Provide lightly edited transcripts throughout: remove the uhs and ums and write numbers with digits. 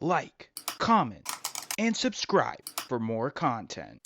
like, comment, and subscribe for more content.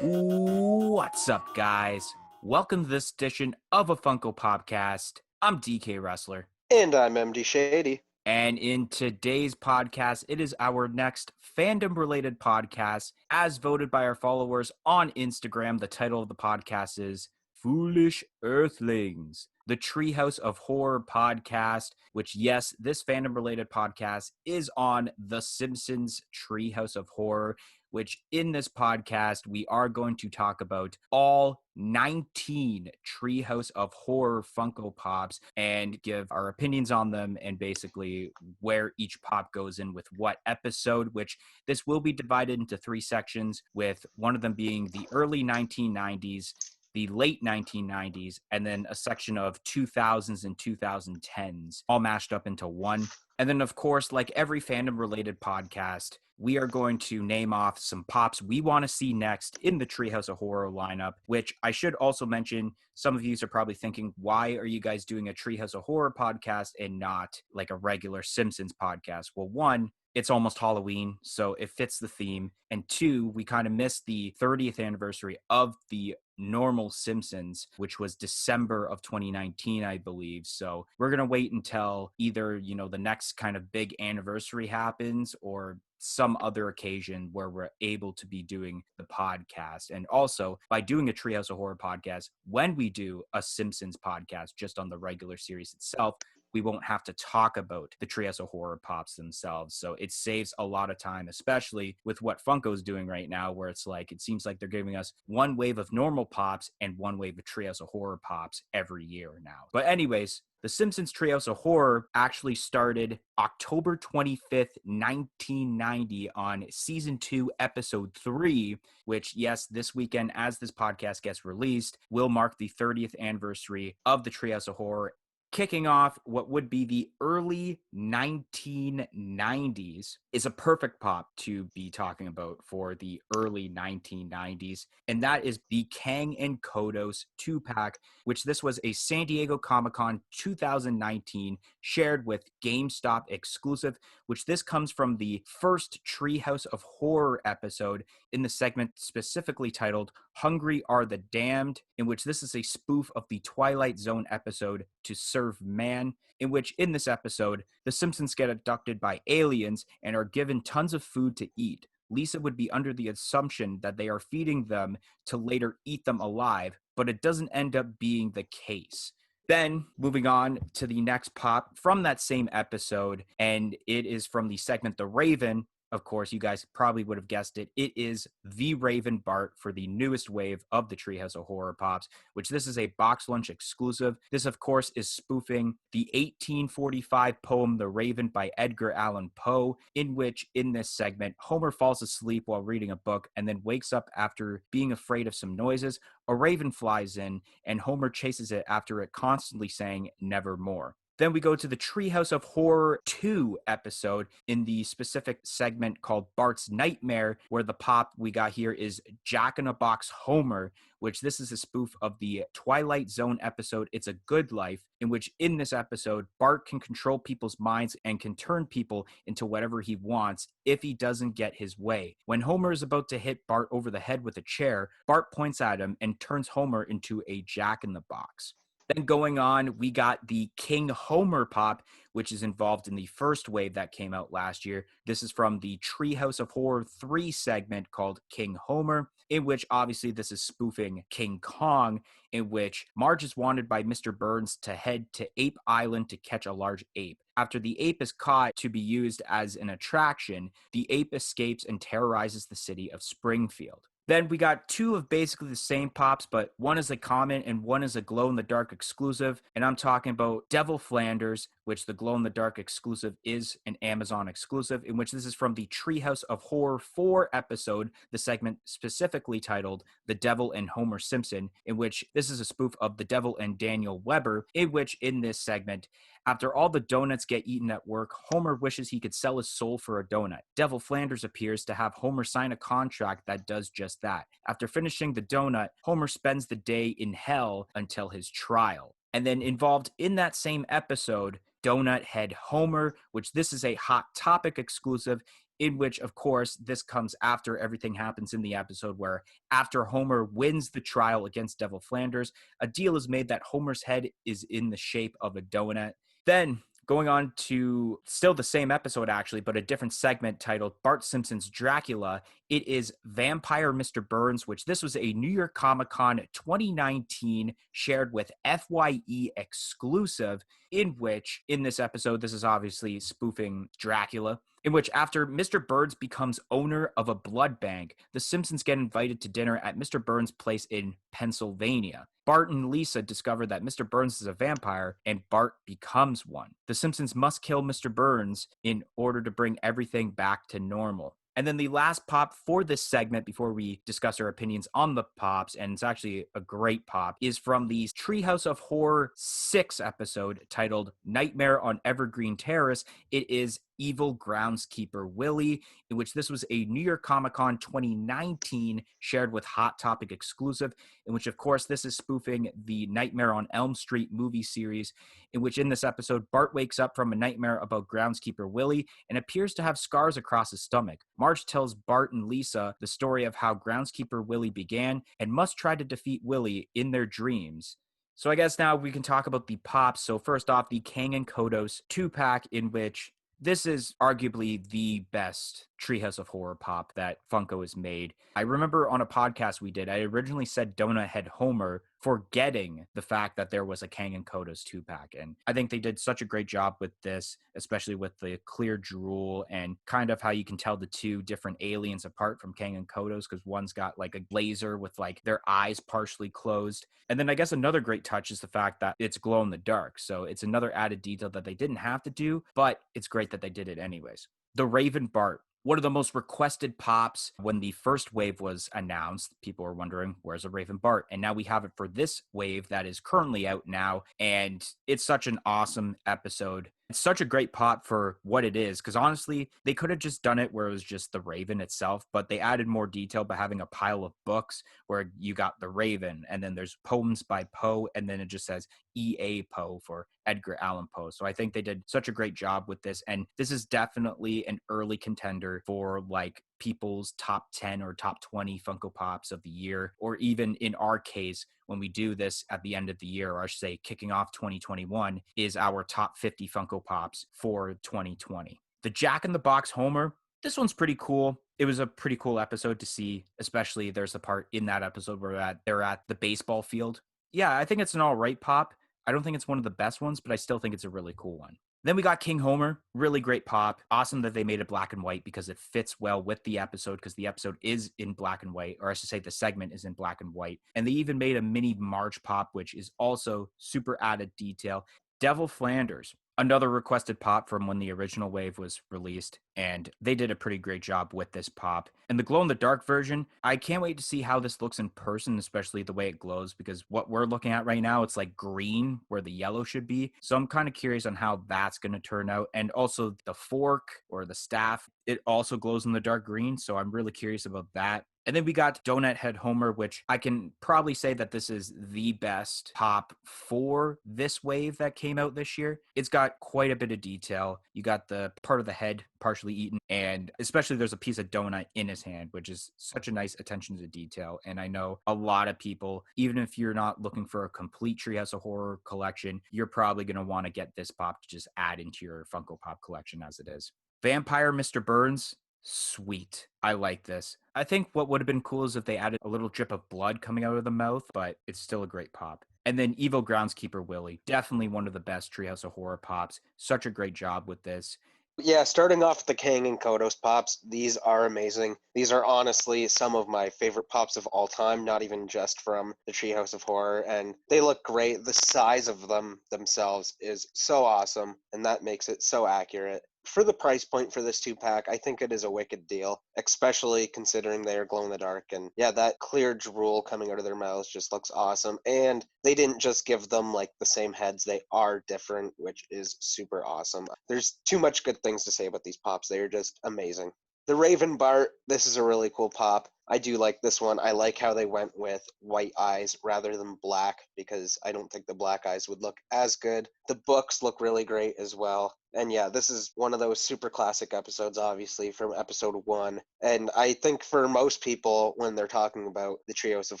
What's up, guys? Welcome to this edition of a Funko Podcast. I'm DK Wrestler. And I'm MD Shady. And in today's podcast, it is our next fandom-related podcast. As voted by our followers on Instagram, the title of the podcast is Foolish Earthlings, the Treehouse of Horror podcast, which, yes, this fandom-related podcast is on The Simpsons Treehouse of Horror, which in this podcast, we are going to talk about all 19 Treehouse of Horror Funko Pops and give our opinions on them and basically where each pop goes in with what episode, which this will be divided into three sections, with one of them being the early 1990s, the late 1990s, and then a section of 2000s and 2010s, all mashed up into one. And then, of course, like every fandom-related podcast, we are going to name off some pops we want to see next in the Treehouse of Horror lineup, which I should also mention, some of you are probably thinking, why are you guys doing a Treehouse of Horror podcast and not like a regular Simpsons podcast? Well, one, it's almost Halloween, so it fits the theme. And two, we kind of missed the 30th anniversary of the normal Simpsons, which was December of 2019, I believe. So we're going to wait until either, the next kind of big anniversary happens or some other occasion where we're able to be doing the podcast. And also, by doing a Treehouse of Horror podcast, when we do a Simpsons podcast just on the regular series itself, we won't have to talk about the Treehouse of Horror pops themselves. So it saves a lot of time, especially with what Funko's doing right now, where it's like, it seems like they're giving us one wave of normal pops and one wave of Treehouse of Horror pops every year now. But anyways, the Simpsons Treehouse of Horror actually started October 25th, 1990 on Season 2, Episode 3, which, yes, this weekend, as this podcast gets released, will mark the 30th anniversary of the Treehouse of Horror, kicking off what would be the early 1990s is a perfect pop to be talking about for the early 1990s. And that is the Kang and Kodos 2-pack, which this was a San Diego Comic-Con 2019 shared with GameStop exclusive, which this comes from the first Treehouse of Horror episode in the segment specifically titled Hungry Are the Damned, in which this is a spoof of the Twilight Zone episode To Serve Man, in which in this episode, the Simpsons get abducted by aliens and are given tons of food to eat. Lisa would be under the assumption that they are feeding them to later eat them alive, but it doesn't end up being the case. Then, moving on to the next pop from that same episode, and it is from the segment The Raven. Of course, you guys probably would have guessed it. It is the Raven Bart for the newest wave of the Treehouse of Horror Pops, which this is a box lunch exclusive. This, of course, is spoofing the 1845 poem The Raven by Edgar Allan Poe, in which, in this segment, Homer falls asleep while reading a book and then wakes up after being afraid of some noises. A raven flies in, and Homer chases it after it constantly saying, "Nevermore." Then we go to the Treehouse of Horror 2 episode in the specific segment called Bart's Nightmare, where the pop we got here is Jack-in-a-Box Homer, which this is a spoof of the Twilight Zone episode It's a Good Life, in which in this episode, Bart can control people's minds and can turn people into whatever he wants if he doesn't get his way. When Homer is about to hit Bart over the head with a chair, Bart points at him and turns Homer into a Jack-in-the-Box. Then going on, we got the King Homer pop, which is involved in the first wave that came out last year. This is from the Treehouse of Horror 3 segment called King Homer, in which obviously this is spoofing King Kong, in which Marge is wanted by Mr. Burns to head to Ape Island to catch a large ape. After the ape is caught to be used as an attraction, the ape escapes and terrorizes the city of Springfield. Then we got two of basically the same pops, but one is a common and one is a glow-in-the-dark exclusive. And I'm talking about Devil Flanders which the glow-in-the-dark exclusive is an Amazon exclusive, in which this is from the Treehouse of Horror 4 episode, the segment specifically titled The Devil and Homer Simpson, in which this is a spoof of The Devil and Daniel Weber, in which in this segment, after all the donuts get eaten at work, Homer wishes he could sell his soul for a donut. Devil Flanders appears to have Homer sign a contract that does just that. After finishing the donut, Homer spends the day in hell until his trial. And then involved in that same episode, Donut Head Homer, which this is a Hot Topic exclusive, in which, of course, this comes after everything happens in the episode where after Homer wins the trial against Devil Flanders, a deal is made that Homer's head is in the shape of a donut. Then going on to still the same episode, actually, but a different segment titled Bart Simpson's Dracula. It is Vampire Mr. Burns, which this was a New York Comic Con 2019 shared with FYE exclusive, in which, in this episode, this is obviously spoofing Dracula, in which after Mr. Burns becomes owner of a blood bank, the Simpsons get invited to dinner at Mr. Burns' place in Pennsylvania. Bart and Lisa discover that Mr. Burns is a vampire, and Bart becomes one. The Simpsons must kill Mr. Burns in order to bring everything back to normal. And then the last pop for this segment, before we discuss our opinions on the pops, and it's actually a great pop, is from the Treehouse of Horror 6 episode titled Nightmare on Evergreen Terrace. It is Evil Groundskeeper Willie, in which this was a New York Comic Con 2019 shared with Hot Topic exclusive, in which, of course, this is spoofing the Nightmare on Elm Street movie series, in which in this episode, Bart wakes up from a nightmare about Groundskeeper Willie and appears to have scars across his stomach. Marge tells Bart and Lisa the story of how Groundskeeper Willie began and must try to defeat Willie in their dreams. So I guess now we can talk about the pops. So first off, the Kang and Kodos 2-pack, in which this is arguably the best Treehouse of Horror pop that Funko has made. I remember on a podcast we did, I originally said Donut Head Homer, forgetting the fact that there was a Kang and Kodos 2-pack. And I think they did such a great job with this, especially with the clear drool and kind of how you can tell the two different aliens apart from Kang and Kodos, because one's got like a laser with like their eyes partially closed. And then I guess another great touch is the fact that it's glow in the dark. So it's another added detail that they didn't have to do, but it's great that they did it anyways. The Raven Bart. One of the most requested pops when the first wave was announced. People were wondering, where's a Raven Bart? And now we have it for this wave that is currently out now. And it's such an awesome episode. It's such a great pop for what it is, because honestly, they could have just done it where it was just the Raven itself, but they added more detail by having a pile of books where you got the Raven, and then there's poems by Poe, and then it just says E.A. Poe for Edgar Allan Poe. So I think they did such a great job with this, and this is definitely an early contender for like people's top 10 or top 20 Funko Pops of the year, or even in our case, when we do this at the end of the year, or I should say kicking off 2021, is our top 50 Funko Pops for 2020. The Jack in the Box Homer, this one's pretty cool. It was a pretty cool episode to see, especially there's a part in that episode where they're at the baseball field. Yeah, I think it's an all right pop. I don't think it's one of the best ones, but I still think it's a really cool one. Then we got King Homer, really great pop. Awesome that they made it black and white because it fits well with the episode, because the episode is in black and white, or I should say the segment is in black and white. And they even made a mini Marge pop, which is also super added detail. Devil Flanders, another requested pop from when the original wave was released, and they did a pretty great job with this pop. And the glow-in-the-dark version, I can't wait to see how this looks in person, especially the way it glows, because what we're looking at right now, it's like green where the yellow should be. So I'm kind of curious on how that's going to turn out. And also the fork or the staff, it also glows in the dark green, so I'm really curious about that. And then we got Donut Head Homer, which I can probably say that this is the best pop for this wave that came out this year. It's got quite a bit of detail. You got the part of the head partially eaten, and especially there's a piece of donut in his hand, which is such a nice attention to detail. And I know a lot of people, even if you're not looking for a complete Treehouse of Horror collection, you're probably going to want to get this pop to just add into your Funko Pop collection as it is. Vampire Mr. Burns. Sweet. I like this. I think what would have been cool is if they added a little drip of blood coming out of the mouth, but it's still a great pop. And then Evil Groundskeeper Willie, definitely one of the best Treehouse of Horror pops. Such a great job with this. Yeah, starting off with the Kang and Kodos pops, these are amazing. These are honestly some of my favorite pops of all time, not even just from the Treehouse of Horror, and they look great. The size of them themselves is so awesome, and that makes it so accurate. For the price point for this 2-pack, I think it is a wicked deal, especially considering they are glow in the dark. And yeah, that clear drool coming out of their mouths just looks awesome. And they didn't just give them like the same heads, they are different, which is super awesome. There's too much good things to say about these pops. They are just amazing. The Raven Bart, this is a really cool pop. I do like this one. I like how they went with white eyes rather than black because I don't think the black eyes would look as good. The books look really great as well. And yeah, this is one of those super classic episodes, obviously, from episode 1. And I think for most people, when they're talking about the Trios of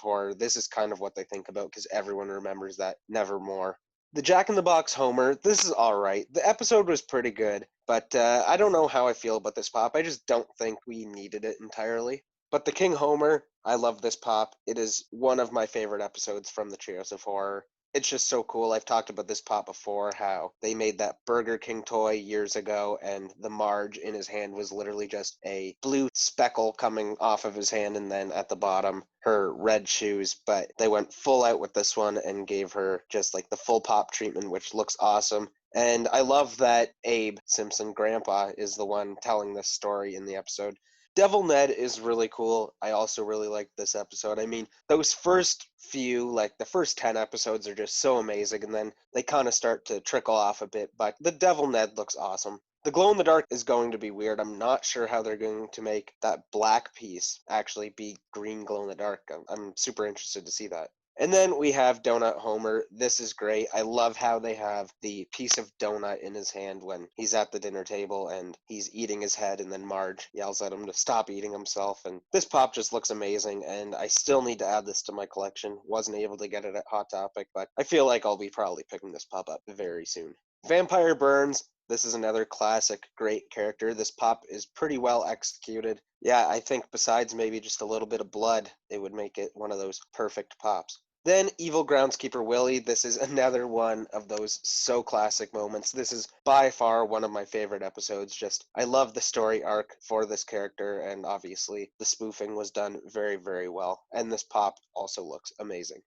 Horror, this is kind of what they think about because everyone remembers that Nevermore. The Jack in the Box Homer, this is alright. The episode was pretty good, but I don't know how I feel about this pop. I just don't think we needed it entirely. But the King Homer, I love this pop. It is one of my favorite episodes from the Trios of Horror. It's just so cool. I've talked about this pop before, how they made that Burger King toy years ago, and the Marge in his hand was literally just a blue speckle coming off of his hand, and then at the bottom, her red shoes. But they went full out with this one and gave her just like the full pop treatment, which looks awesome. And I love that Abe Simpson, Grandpa, is the one telling this story in the episode. Devil Ned is really cool. I also really like this episode. I mean, those first few, like the first 10 episodes, are just so amazing, and then they kind of start to trickle off a bit, but the Devil Ned looks awesome. The glow in the dark is going to be weird. I'm not sure how they're going to make that black piece actually be green glow in the dark. I'm super interested to see that. And then we have Donut Homer. This is great. I love how they have the piece of donut in his hand when he's at the dinner table and he's eating his head, and then Marge yells at him to stop eating himself. And this pop just looks amazing, and I still need to add this to my collection. Wasn't able to get it at Hot Topic, but I feel like I'll be probably picking this pop up very soon. Vampire Burns. This is another classic, great character. This pop is pretty well executed. Yeah, I think besides maybe just a little bit of blood, it would make it one of those perfect pops. Then Evil Groundskeeper Willie. This is another one of those so classic moments. This is by far one of my favorite episodes. Just, I love the story arc for this character, and obviously the spoofing was done very, very well. And this pop also looks amazing.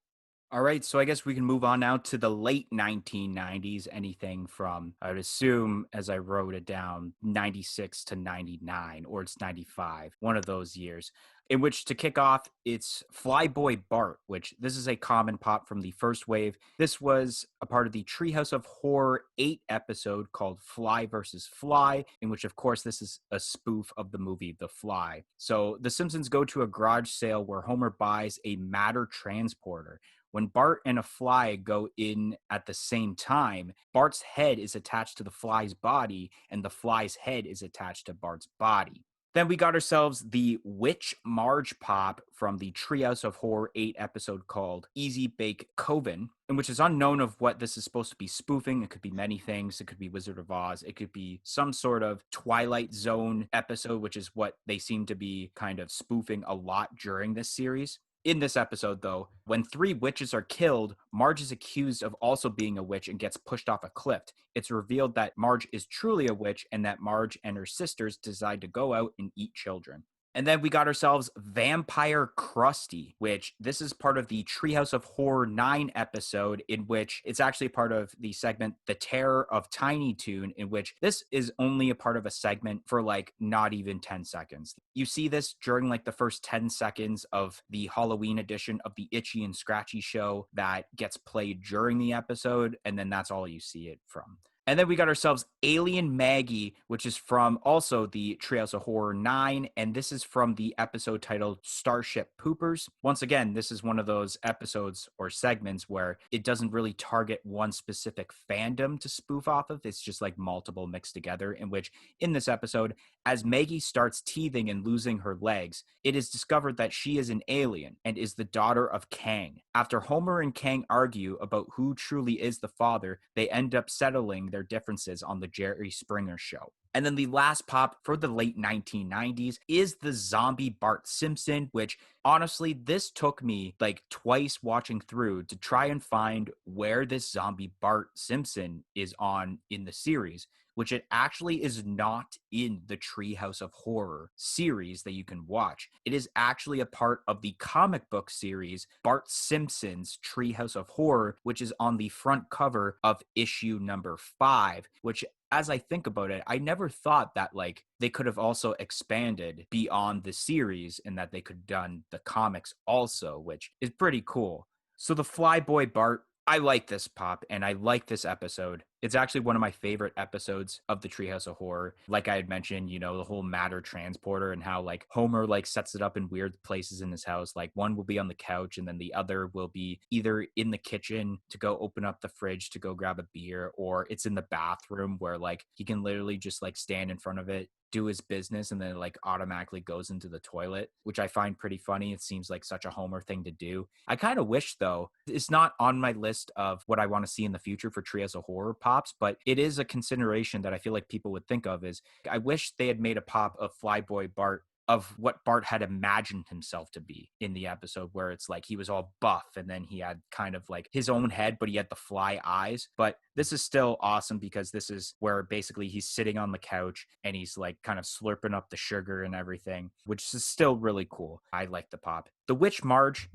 All right, so I guess we can move on now to the late 1990s, anything from, I would assume, as I wrote it down, 96 to 99, or it's 95, one of those years, in which to kick off, it's Flyboy Bart, which this is a common pop from the first wave. This was a part of the Treehouse of Horror 8 episode called Fly versus Fly, in which, of course, this is a spoof of the movie The Fly. So the Simpsons go to a garage sale where Homer buys a matter transporter. When Bart and a fly go in at the same time, Bart's head is attached to the fly's body, and the fly's head is attached to Bart's body. Then we got ourselves the Witch Marge pop from the Treehouse of Horror 8 episode called Easy Bake Coven, in which is unknown of what this is supposed to be spoofing. It could be many things. It could be Wizard of Oz. It could be some sort of Twilight Zone episode, which is what they seem to be kind of spoofing a lot during this series. In this episode, though, when 3 witches are killed, Marge is accused of also being a witch and gets pushed off a cliff. It's revealed that Marge is truly a witch and that Marge and her sisters decide to go out and eat children. And then we got ourselves Vampire Krusty, which this is part of the Treehouse of Horror 9 episode, in which it's actually part of the segment The Terror of Tiny Toon, in which this is only a part of a segment for like not even 10 seconds. You see this during like the first 10 seconds of the Halloween edition of the Itchy and Scratchy show that gets played during the episode, and then that's all you see it from. And then we got ourselves Alien Maggie, which is from also the Treehouse of Horror 9, and this is from the episode titled Starship Poopers. Once again, this is one of those episodes or segments where it doesn't really target one specific fandom to spoof off of. It's just like multiple mixed together, in which in this episode, as Maggie starts teething and losing her legs, it is discovered that she is an alien and is the daughter of Kang. After Homer and Kang argue about who truly is the father, they end up settling their differences on the Jerry Springer show. And then the last pop for the late 1990s is the zombie Bart Simpson, which honestly, this took me like twice watching through to try and find where this zombie Bart Simpson is on in the series, which it actually is not in the Treehouse of Horror series that you can watch. It is actually a part of the comic book series Bart Simpson's Treehouse of Horror, which is on the front cover of issue number 5, which, as I think about it, I never thought that like they could have also expanded beyond the series and that they could have done the comics also, which is pretty cool. So the Flyboy Bart, I like this pop and I like this episode. It's actually one of my favorite episodes of the Treehouse of Horror. Like I had mentioned, the whole matter transporter and how like Homer like sets it up in weird places in his house. Like one will be on the couch and then the other will be either in the kitchen to go open up the fridge to go grab a beer, or it's in the bathroom where like he can literally just like stand in front of it, do his business, and then it like automatically goes into the toilet, which I find pretty funny. It seems like such a Homer thing to do. I kind of wish though, it's not on my list of what I want to see in the future for Treehouse of Horror pops, but it is a consideration that I feel like people would think of is I wish they had made a pop of Flyboy Bart of what Bart had imagined himself to be in the episode, where it's like he was all buff and then he had kind of like his own head, but he had the fly eyes. But this is still awesome because this is where basically he's sitting on the couch and he's like kind of slurping up the sugar and everything, which is still really cool. I like the pop. The Witch Marge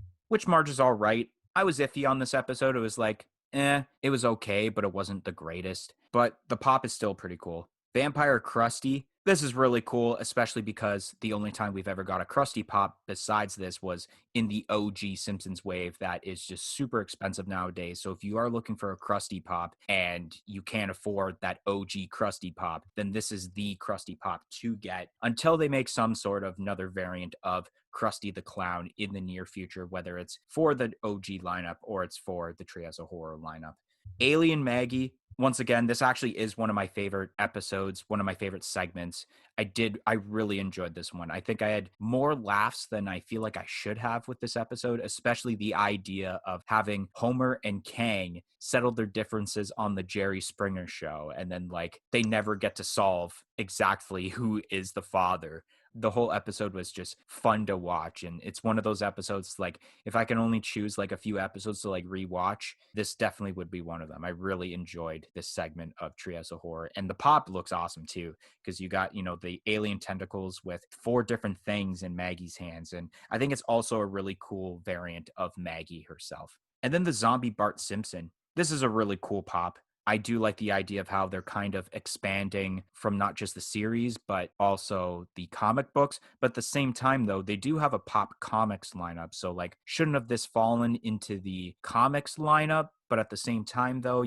is all right. I was iffy on this episode. It was like, it was okay, but it wasn't the greatest. But the pop is still pretty cool. Vampire Krusty, this is really cool, especially because the only time we've ever got a Krusty pop besides this was in the OG Simpsons wave that is just super expensive nowadays. So if you are looking for a Krusty pop and you can't afford that OG Krusty pop, then this is the Krusty pop to get until they make some sort of another variant of Krusty the Clown in the near future, whether it's for the OG lineup or it's for the Treehouse of Horror lineup. Alien Maggie, once again, this actually is one of my favorite episodes, one of my favorite segments. I really enjoyed this one. I think I had more laughs than I feel like I should have with this episode, especially the idea of having Homer and Kang settle their differences on the Jerry Springer show. And then like they never get to solve exactly who is the father. The whole episode was just fun to watch. And it's one of those episodes, like if I can only choose like a few episodes to like rewatch, this definitely would be one of them. I really enjoyed this segment of Treehouse of Horror. And the pop looks awesome too, because you got, the alien tentacles with 4 different things in Maggie's hands. And I think it's also a really cool variant of Maggie herself. And then the zombie Bart Simpson. This is a really cool pop. I do like the idea of how they're kind of expanding from not just the series, but also the comic books. But at the same time, though, they do have a pop comics lineup. So, like, shouldn't have this fallen into the comics lineup? But at the same time, though,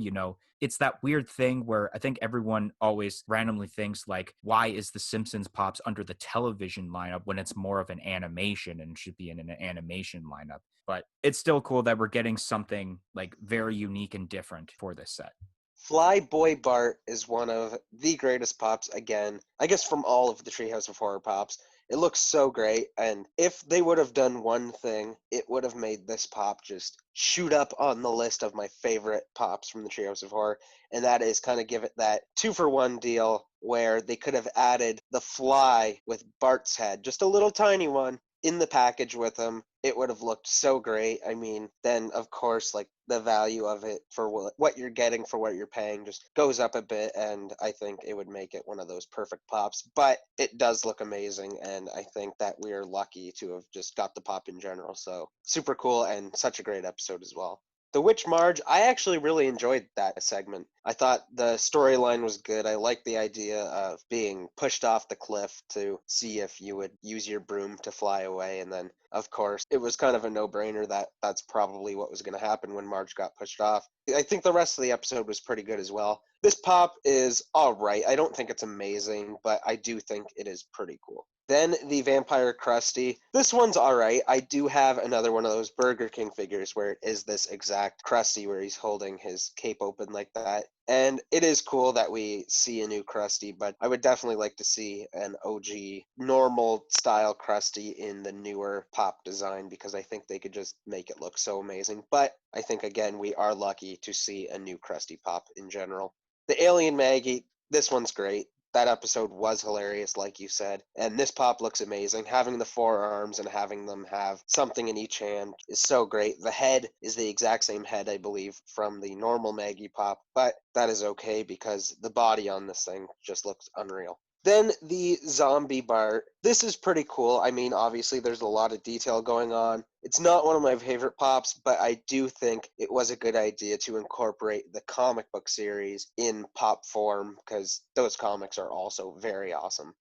it's that weird thing where I think everyone always randomly thinks, like, why is the Simpsons pops under the television lineup when it's more of an animation and should be in an animation lineup? But it's still cool that we're getting something, like, very unique and different for this set. Flyboy Bart is one of the greatest pops, again, I guess from all of the Treehouse of Horror pops. It looks so great, and if they would have done one thing, it would have made this pop just shoot up on the list of my favorite pops from the Treehouse of Horror, and that is kind of give it that 2-for-1 deal where they could have added the fly with Bart's head, just a little tiny one, in the package with him. It would have looked so great. I mean, then of course, like the value of it for what you're getting for what you're paying just goes up a bit, and I think it would make it one of those perfect pops. But it does look amazing, and I think that we are lucky to have just got the pop in general. So super cool and such a great episode as well. The Witch Marge, I actually really enjoyed that segment. I thought the storyline was good. I liked the idea of being pushed off the cliff to see if you would use your broom to fly away. And then, of course, it was kind of a no-brainer that that's probably what was going to happen when Marge got pushed off. I think the rest of the episode was pretty good as well. This pop is all right. I don't think it's amazing, but I do think it is pretty cool. Then the Vampire Krusty. This one's all right. I do have another one of those Burger King figures where it is this exact Krusty where he's holding his cape open like that. And it is cool that we see a new Krusty, but I would definitely like to see an OG normal style Krusty in the newer pop design because I think they could just make it look so amazing. But I think, again, we are lucky to see a new Krusty pop in general. The Alien Maggie, this one's great. That episode was hilarious, like you said. And this pop looks amazing. Having the four arms and having them have something in each hand is so great. The head is the exact same head, I believe, from the normal Maggie pop, but that is okay because the body on this thing just looks unreal. Then the zombie bar. This is pretty cool. I mean, obviously, there's a lot of detail going on. It's not one of my favorite pops, but I do think it was a good idea to incorporate the comic book series in pop form because those comics are also very awesome.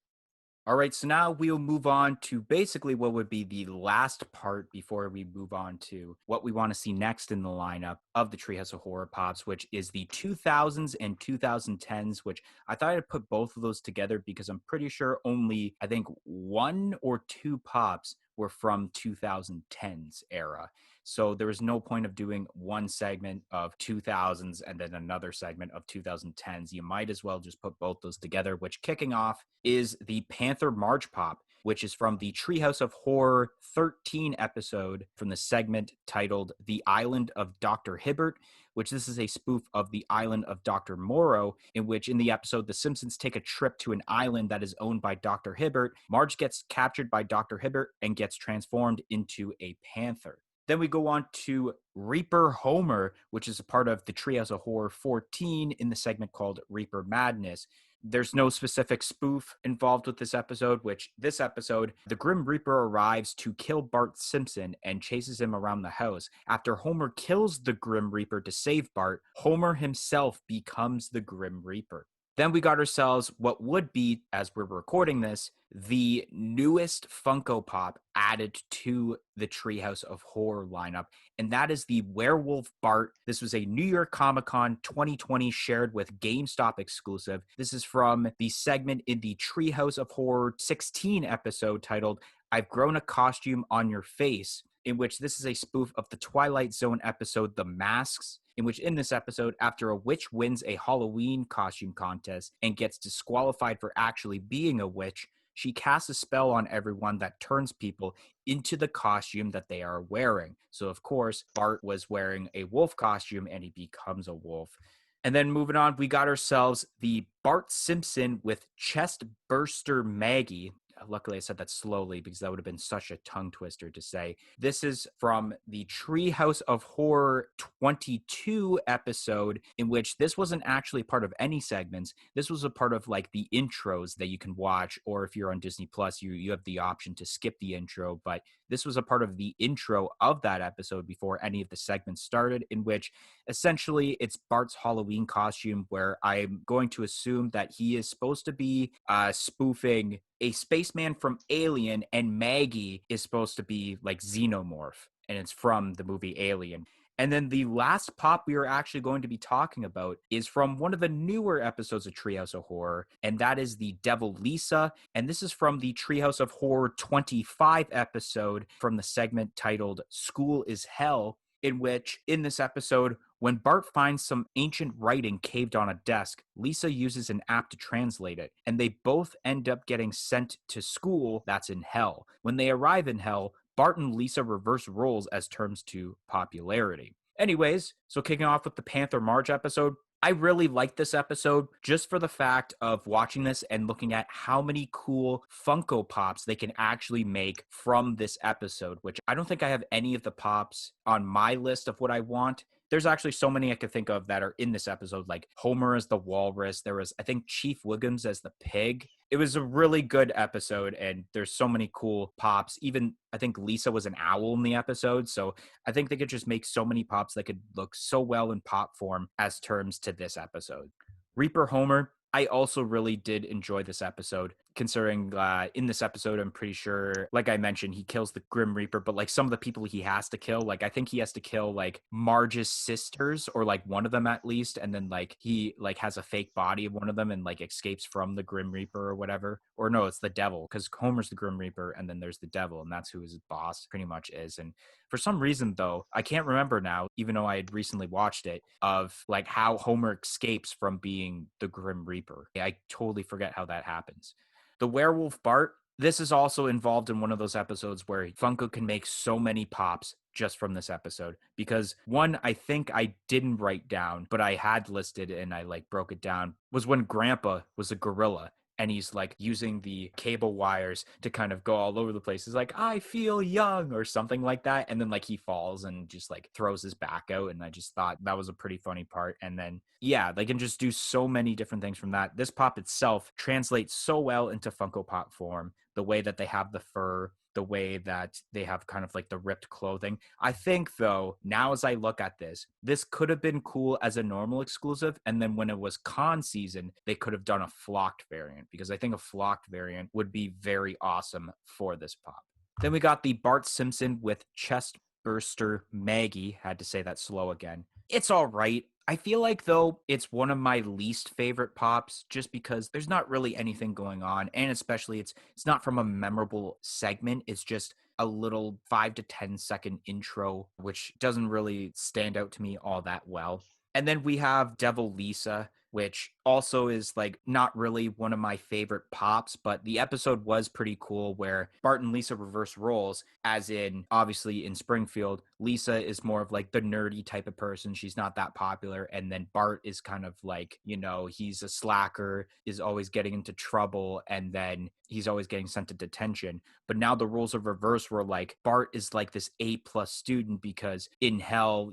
All right, so now we'll move on to basically what would be the last part before we move on to what we want to see next in the lineup of the Treehouse of Horror Pops, which is the 2000s and 2010s, which I thought I'd put both of those together because I'm pretty sure only, I think, one or two pops were from 2010s era. So there was no point of doing one segment of 2000s and then another segment of 2010s. You might as well just put both those together, which kicking off is the Panther March Pop, which is from the Treehouse of Horror 13 episode from the segment titled The Island of Dr. Hibbert, which this is a spoof of the island of Dr. Morrow, in which in the episode, the Simpsons take a trip to an island that is owned by Dr. Hibbert. Marge gets captured by Dr. Hibbert and gets transformed into a panther. Then we go on to Reaper Homer, which is a part of the Treehouse of Horror 14 in the segment called Reaper Madness. There's no specific spoof involved with this episode, which this episode, the Grim Reaper arrives to kill Bart Simpson and chases him around the house. After Homer kills the Grim Reaper to save Bart, Homer himself becomes the Grim Reaper. Then we got ourselves what would be, as we're recording this, the newest Funko Pop added to the Treehouse of Horror lineup, and that is the Werewolf Bart. This was a New York Comic Con 2020 shared with GameStop exclusive. This is from the segment in the Treehouse of Horror 16 episode titled I've Grown a Costume on Your Face, in which this is a spoof of the Twilight Zone episode The Masks, in which in this episode, after a witch wins a Halloween costume contest and gets disqualified for actually being a witch, she casts a spell on everyone that turns people into the costume that they are wearing. So, of course, Bart was wearing a wolf costume and he becomes a wolf. And then moving on, we got ourselves the Bart Simpson with Chest Burster Maggie. Luckily, I said that slowly because that would have been such a tongue twister to say. This is from the Treehouse of Horror 22 episode, in which this wasn't actually part of any segments. This was a part of like the intros that you can watch, or if you're on Disney Plus, you have the option to skip the intro. But this was a part of the intro of that episode before any of the segments started, in which essentially it's Bart's Halloween costume, where I'm going to assume that he is supposed to be spoofing a spaceman from Alien, and Maggie is supposed to be like Xenomorph, and it's from the movie Alien. And then the last pop we are actually going to be talking about is from one of the newer episodes of Treehouse of Horror, and that is the Devil Lisa. And this is from the Treehouse of Horror 25 episode from the segment titled School is Hell, in which, in this episode, when Bart finds some ancient writing caved on a desk, Lisa uses an app to translate it, and they both end up getting sent to school that's in hell. When they arrive in hell, Bart and Lisa reverse roles as terms to popularity. Anyways, so kicking off with the Panther March episode, I really liked this episode just for the fact of watching this and looking at how many cool Funko Pops they can actually make from this episode, which I don't think I have any of the Pops on my list of what I want. There's actually so many I could think of that are in this episode, like Homer as the walrus. There was, I think, Chief Wiggums as the pig. It was a really good episode, and there's so many cool pops. Even, I think Lisa was an owl in the episode, so I think they could just make so many pops that could look so well in pop form as terms to this episode. Reaper Homer, I also really did enjoy this episode, considering in this episode, I'm pretty sure, like I mentioned, he kills the Grim Reaper, but like some of the people he has to kill, like I think he has to kill like Marge's sisters, or like one of them at least, and then like he like has a fake body of one of them and like escapes from the Grim Reaper or whatever. Or no, it's the devil, because Homer's the Grim Reaper and then there's the devil, and that's who his boss pretty much is. And for some reason, though, I can't remember now, even though I had recently watched it, of like how Homer escapes from being the Grim Reaper. I totally forget how that happens. The Werewolf Bart, This is also involved in one of those episodes where Funko can make so many pops just from this episode. Because one, I think I didn't write down, but I had listed and I like broke it down, was when Grandpa was a gorilla and he's like using the cable wires to kind of go all over the place. He's like, I feel young or something like that. And then like he falls and just like throws his back out. And I just thought that was a pretty funny part. And then, yeah, they can just do so many different things from that. This pop itself translates so well into Funko Pop form, the way that they have the fur, the way that they have kind of like the ripped clothing. I think, though, now as I look at this, this could have been cool as a normal exclusive. And then when it was con season, they could have done a flocked variant, because I think a flocked variant would be very awesome for this pop. Then we got the Bart Simpson with chest burster Maggie. Had to say that slow again. It's all right. I feel like, though, it's one of my least favorite pops just because there's not really anything going on. And especially it's not from a memorable segment. It's just a little 5 to 10 second intro, which doesn't really stand out to me all that well. And then we have Devil Lisa, which also is like not really one of my favorite pops, but the episode was pretty cool where Bart and Lisa reverse roles, as in obviously in Springfield, Lisa is more of like the nerdy type of person. She's not that popular. And then Bart is kind of like, he's a slacker, is always getting into trouble, and then he's always getting sent to detention. But now the rules are reversed where like Bart is like this A+ student because in hell,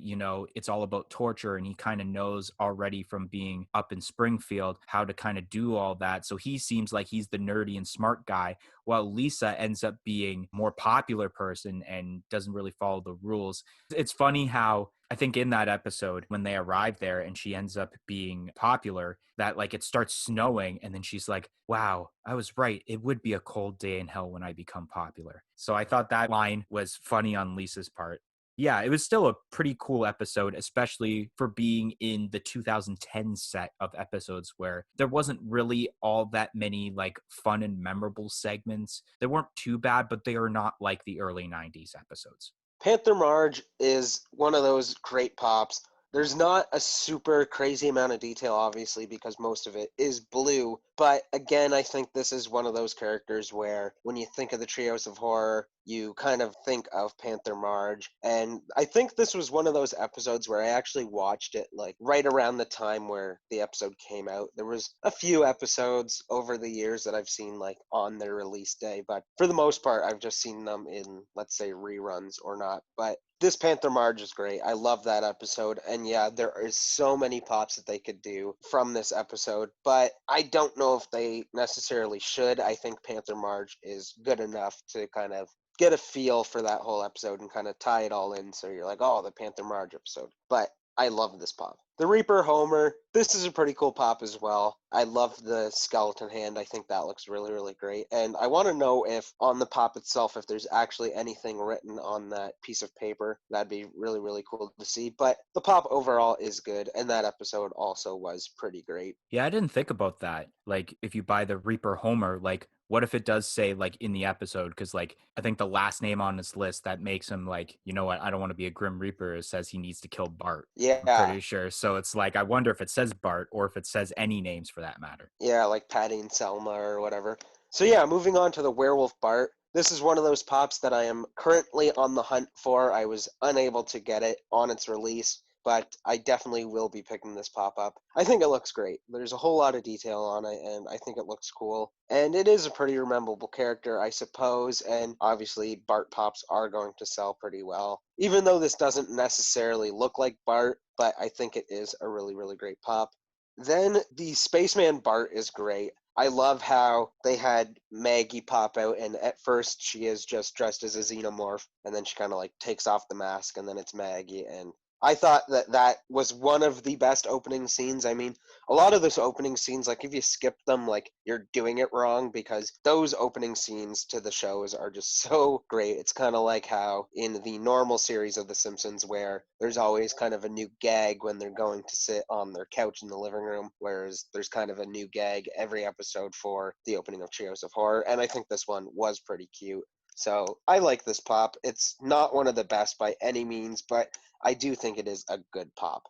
it's all about torture, and he kind of knows already from being up in Springfield how to kind of do all that. So he seems like he's the nerdy and smart guy, while Lisa ends up being more popular person and doesn't really follow the rules. It's funny how I think in that episode when they arrive there and she ends up being popular, that like it starts snowing and then she's like, wow, I was right. It would be a cold day in hell when I become popular. So I thought that line was funny on Lisa's part. Yeah, it was still a pretty cool episode, especially for being in the 2010 set of episodes where there wasn't really all that many like fun and memorable segments. They weren't too bad, but they are not like the early 90s episodes. Panther Marge is one of those great pops. There's not a super crazy amount of detail, obviously, because most of it is blue. But again, I think this is one of those characters where when you think of the Treehouse of Horror, you kind of think of Panther Marge. And I think this was one of those episodes where I actually watched it like right around the time where the episode came out. There was a few episodes over the years that I've seen like on their release day, but for the most part, I've just seen them in, let's say, reruns or not. But this Panther Marge is great. I love that episode. And yeah, there are so many pops that they could do from this episode, but I don't know if they necessarily should. I think Panther Marge is good enough to kind of get a feel for that whole episode and kind of tie it all in so you're like, oh, the Panther Marge episode. But I love this pop. The Reaper Homer, this is a pretty cool pop as well. I love the skeleton hand. I think that looks really, really great. And I want to know if on the pop itself, if there's actually anything written on that piece of paper. That'd be really, really cool to see. But the pop overall is good. And that episode also was pretty great. Yeah, I didn't think about that. Like, if you buy the Reaper Homer, like, what if it does say, like, in the episode? Because, like, I think the last name on this list that makes him, like, you know what, I don't want to be a Grim Reaper, it says he needs to kill Bart. I'm Yeah. pretty sure. So it's like, I wonder if it says Bart or if it says any names for that matter. Yeah, like Patty and Selma or whatever. So yeah, moving on to the Werewolf Bart. This is one of those pops that I am currently on the hunt for. I was unable to get it on its release, but I definitely will be picking this pop up. I think it looks great. There's a whole lot of detail on it, and I think it looks cool. And it is a pretty memorable character, I suppose, and obviously Bart pops are going to sell pretty well. Even though this doesn't necessarily look like Bart, but I think it is a really, really great pop. Then the Spaceman Bart is great. I love how they had Maggie pop out, and at first she is just dressed as a xenomorph, and then she kind of like takes off the mask, and then it's Maggie. And I thought that that was one of the best opening scenes. I mean, a lot of those opening scenes, like if you skip them, like you're doing it wrong because those opening scenes to the shows are just so great. It's kind of like how in the normal series of The Simpsons, where there's always kind of a new gag when they're going to sit on their couch in the living room, whereas there's kind of a new gag every episode for the opening of Treehouse of Horror. And I think this one was pretty cute. So I like this pop. It's not one of the best by any means, but I do think it is a good pop.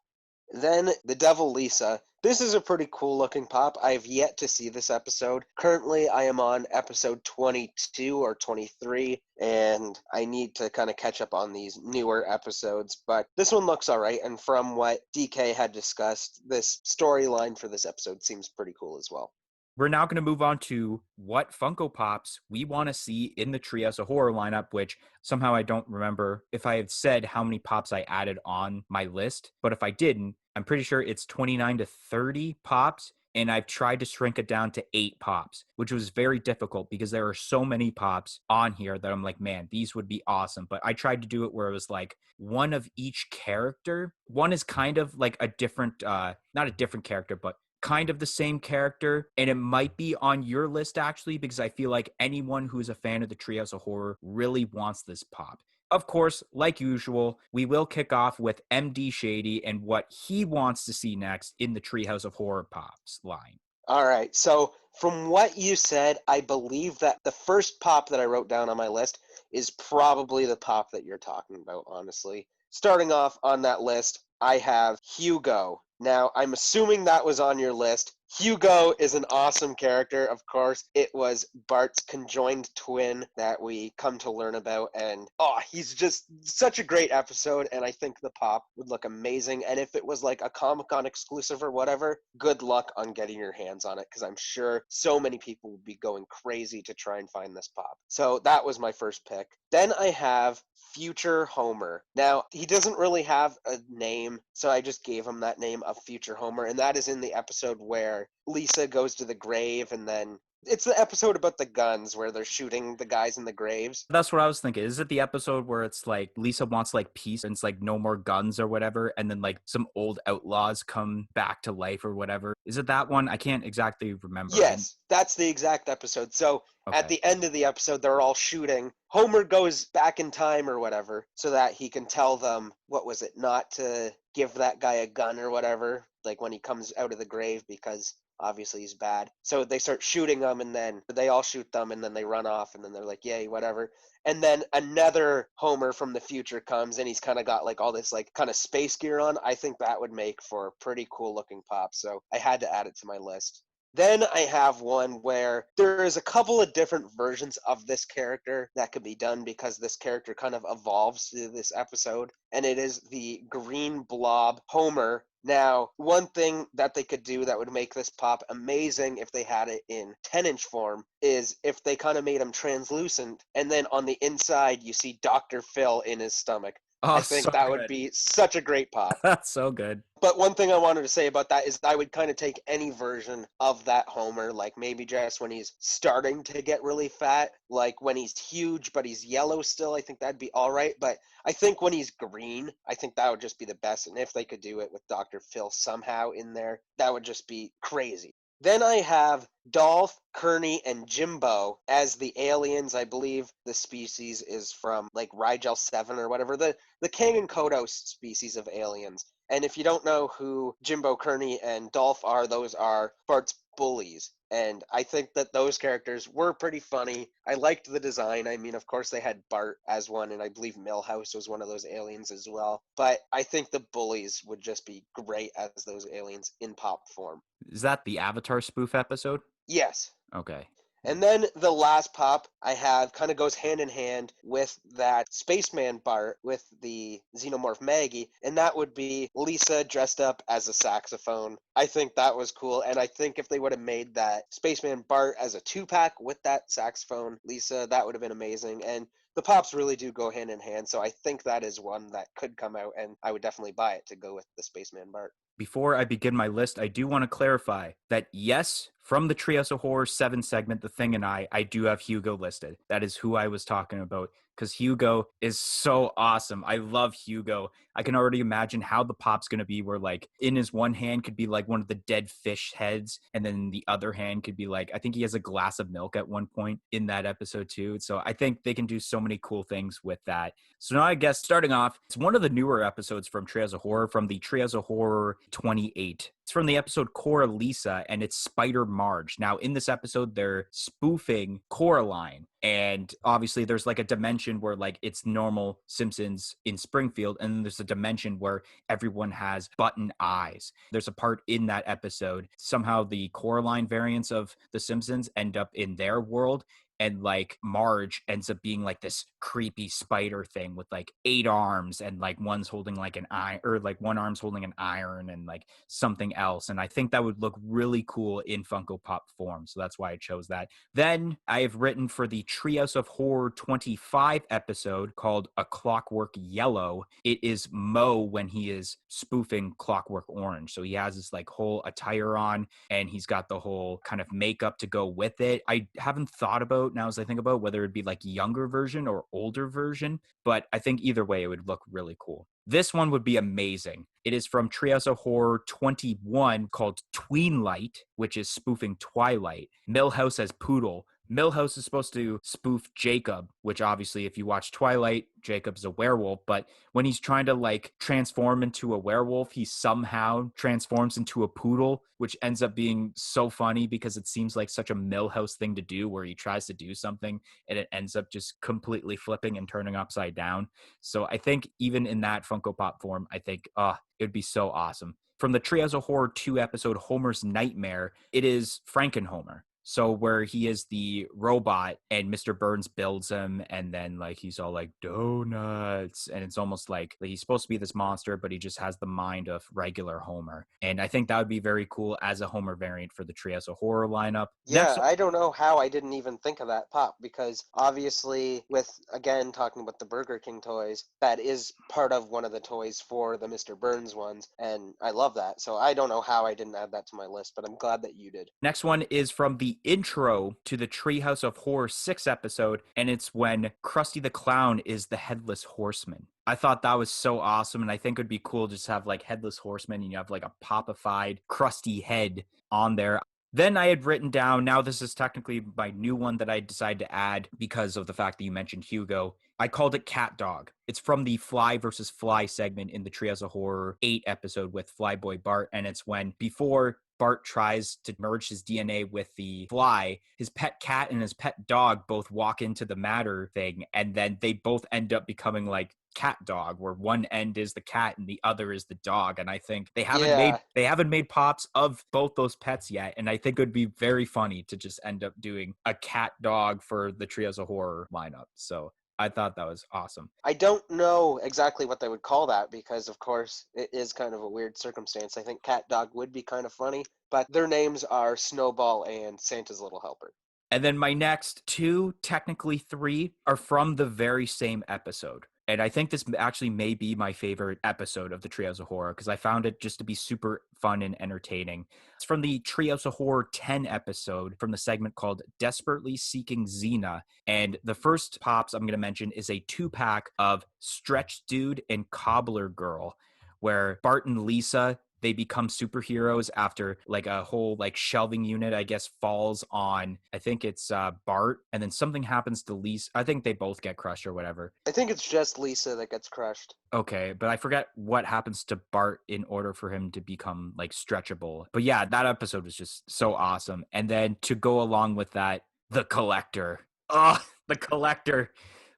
Then the Devil Lisa. This is a pretty cool looking pop. I have yet to see this episode. Currently, I am on episode 22 or 23, and I need to kind of catch up on these newer episodes. But this one looks all right, and from what DK had discussed, this storyline for this episode seems pretty cool as well. We're now going to move on to what Funko Pops we want to see in the Treehouse of Horror lineup, which somehow I don't remember if I had said how many pops I added on my list. But if I didn't, I'm pretty sure it's 29 to 30 pops. And I've tried to shrink it down to 8 pops, which was very difficult because there are so many pops on here that I'm like, man, these would be awesome. But I tried to do it where it was like one of each character. One is kind of like a different, not a different character, but kind of the same character, and it might be on your list actually, because I feel like anyone who's a fan of the Treehouse of Horror really wants this pop. Of course, like usual, we will kick off with MD Shady and what he wants to see next in the Treehouse of Horror Pops line. All right, so from what you said, I believe that the first pop that I wrote down on my list is probably the pop that you're talking about, honestly. Starting off on that list, I have Hugo. Now, I'm assuming that was on your list. Hugo is an awesome character, of course. It was Bart's conjoined twin that we come to learn about, and he's just such a great episode, and I think the pop would look amazing. And if it was like a Comic-Con exclusive or whatever, good luck on getting your hands on it, because I'm sure so many people would be going crazy to try and find this pop. So that was my first pick. Then I have Future Homer. Now, he doesn't really have a name, so I just gave him that name of Future Homer, and that is in the episode where Lisa goes to the grave, and then it's the episode about the guns where they're shooting the guys in the graves. That's what I was thinking. Is it the episode where it's like Lisa wants like peace and it's like no more guns or whatever, and then like some old outlaws come back to life or whatever? Is it that one? I can't exactly remember. Yes, that's the exact episode. So at the end of the episode, they're all shooting. Homer goes back in time or whatever so that he can tell them, what was it, not to give that guy a gun or whatever, like when he comes out of the grave, because obviously he's bad. So they start shooting them, and then they all shoot them, and then they run off, and then they're like, yay, whatever. And then another Homer from the future comes, and he's kind of got like all this like kind of space gear on. I think that would make for a pretty cool looking pop, so I had to add it to my list. Then I have one where there is a couple of different versions of this character that could be done, because this character kind of evolves through this episode, and it is the Green Blob Homer. Now, one thing that they could do that would make this pop amazing if they had it in 10-inch form is if they kind of made him translucent, and then on the inside you see Dr. Phil in his stomach. I think that would be such a great pop. That's so good. But one thing I wanted to say about that is I would kind of take any version of that Homer, like maybe just when he's starting to get really fat, like when he's huge but he's yellow still, I think that'd be all right. But I think when he's green, I think that would just be the best. And if they could do it with Dr. Phil somehow in there, that would just be crazy. Then I have Dolph, Kearney, and Jimbo as the aliens. I believe the species is from like Rigel 7 or whatever, the Kang and Kodos species of aliens. And if you don't know who Jimbo, Kearney, and Dolph are, those are Bart's bullies. And I think that those characters were pretty funny. I liked the design. I mean, of course, they had Bart as one, and I believe Milhouse was one of those aliens as well. But I think the bullies would just be great as those aliens in pop form. Is that the Avatar spoof episode? Yes. Okay. And then the last pop I have kind of goes hand in hand with that Spaceman Bart with the Xenomorph Maggie, and that would be Lisa dressed up as a saxophone. I think that was cool, and I think if they would have made that Spaceman Bart as a 2-pack with that saxophone Lisa, that would have been amazing. And the pops really do go hand in hand, so I think that is one that could come out, and I would definitely buy it to go with the Spaceman Bart. Before I begin my list, I do want to clarify that yes, from the Treehouse of Horror 7 segment, The Thing and I do have Hugo listed. That is who I was talking about, because Hugo is so awesome. I love Hugo. I can already imagine how the pop's going to be, where like in his one hand could be like one of the dead fish heads, and then the other hand could be like, I think he has a glass of milk at one point in that episode too. So I think they can do so many cool things with that. So now I guess starting off, it's one of the newer episodes from Treehouse of Horror, from the Treehouse of Horror 28 It's from the episode Cora Lisa, and it's Spider Marge. Now, in this episode, they're spoofing Coraline. And obviously, there's like a dimension where like it's normal Simpsons in Springfield, and then there's a dimension where everyone has button eyes. There's a part in that episode, somehow the Coraline variants of The Simpsons end up in their world. And like Marge ends up being like this creepy spider thing with like 8 arms, and like one's holding like an eye, or like one arm's holding an iron and like something else. And I think that would look really cool in Funko Pop form. So that's why I chose that. Then I have written for the Treehouse of Horror 25 episode called A Clockwork Yellow. It is Mo when he is spoofing Clockwork Orange. So he has this like whole attire on, and he's got the whole kind of makeup to go with it. I haven't thought about now as I think about whether it'd be like younger version or older version, but I think either way it would look really cool. This one would be amazing. It is from Treehouse of Horror 21 called Tweenlight, which is spoofing Twilight. Millhouse as Poodle. Millhouse is supposed to spoof Jacob, which obviously if you watch Twilight, Jacob's a werewolf, but when he's trying to like transform into a werewolf, he somehow transforms into a poodle, which ends up being so funny because it seems like such a Millhouse thing to do, where he tries to do something and it ends up just completely flipping and turning upside down. So I think even in that Funko Pop form, I think it would be so awesome. From the Treehouse of Horror 2 episode Homer's Nightmare, it is Frankenhomer. So where he is the robot and Mr. Burns builds him, and then like he's all like donuts, and it's almost like he's supposed to be this monster, but he just has the mind of regular Homer. And I think that would be very cool as a Homer variant for the Treehouse of Horror lineup. Yeah, I don't know how I didn't even think of that pop, because obviously with, again, talking about the Burger King toys, that is part of one of the toys for the Mr. Burns ones, and I love that. So I don't know how I didn't add that to my list, but I'm glad that you did. Next one is from the intro to the Treehouse of Horror 6 episode, and it's when Krusty the Clown is the Headless Horseman. I thought that was so awesome, and I think it would be cool just to have like Headless Horseman, and you have like a popified Krusty head on there. Then I had written down, now this is technically my new one that I decided to add because of the fact that you mentioned Hugo. I called it Cat Dog. It's from the Fly versus Fly segment in the Treehouse of Horror 8 episode with Flyboy Bart, and it's when before Bart tries to merge his DNA with the fly, his pet cat and his pet dog both walk into the matter thing, and then they both end up becoming like cat dog, where one end is the cat and the other is the dog. And I think they haven't made pops of both those pets yet, and I think it would be very funny to just end up doing a cat dog for the Treehouse of Horror lineup. So I thought that was awesome. I don't know exactly what they would call that because, of course, it is kind of a weird circumstance. I think Cat Dog would be kind of funny, but their names are Snowball and Santa's Little Helper. And then my next 2, technically 3, are from the very same episode. And I think this actually may be my favorite episode of the Treehouse of Horror because I found it just to be super fun and entertaining. It's from the Treehouse of Horror 10 episode from the segment called Desperately Seeking Xena. And the first pops I'm going to mention is a 2-pack of Stretch Dude and Cobbler Girl, where Bart and Lisa, they become superheroes after like a whole like shelving unit, I guess, falls on, I think it's Bart, and then something happens to Lisa. I think they both get crushed or whatever. I think it's just Lisa that gets crushed. Okay, but I forget what happens to Bart in order for him to become like stretchable. But yeah, that episode was just so awesome. And then to go along with that, the Collector. Oh, the Collector.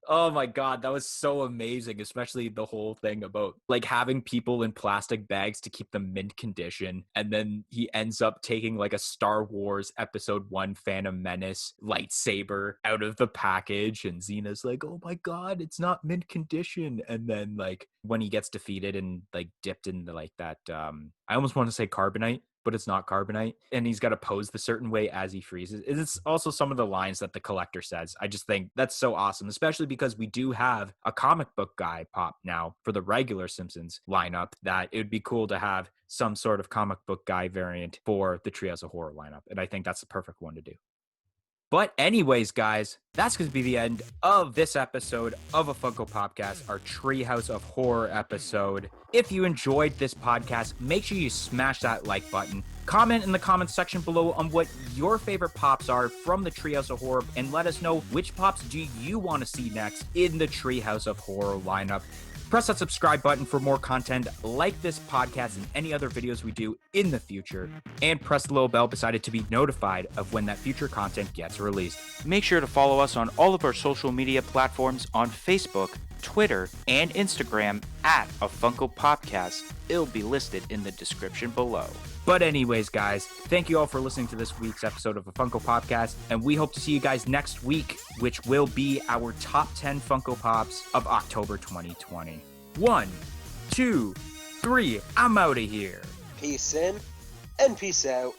Oh my God, that was so amazing, especially the whole thing about like having people in plastic bags to keep them mint condition. And then he ends up taking like a Star Wars Episode 1 Phantom Menace lightsaber out of the package. And Xena's like, oh my God, it's not mint condition. And then like when he gets defeated and like dipped into like that, I almost want to say carbonite, but it's not carbonite, and he's got to pose the certain way as he freezes. It's also some of the lines that the Collector says. I just think that's so awesome, especially because we do have a comic book guy pop now for the regular Simpsons lineup, that it would be cool to have some sort of comic book guy variant for the Treehouse of Horror lineup, and I think that's the perfect one to do. But anyways, guys, that's going to be the end of this episode of a Funko Popcast, our Treehouse of Horror episode. If you enjoyed this podcast, make sure you smash that like button. Comment in the comments section below on what your favorite pops are from the Treehouse of Horror, and let us know which pops do you want to see next in the Treehouse of Horror lineup. Press that subscribe button for more content like this podcast and any other videos we do in the future. And press the little bell beside it to be notified of when that future content gets released. Make sure to follow us on all of our social media platforms on Facebook, Twitter, and Instagram at A Funko Popcast. It'll be listed in the description below. But anyways, guys, thank you all for listening to this week's episode of A Funko Popcast, and we hope to see you guys next week, which will be our top 10 Funko Pops of October 2020. 1, 2, 3, I'm out of here. Peace in and peace out.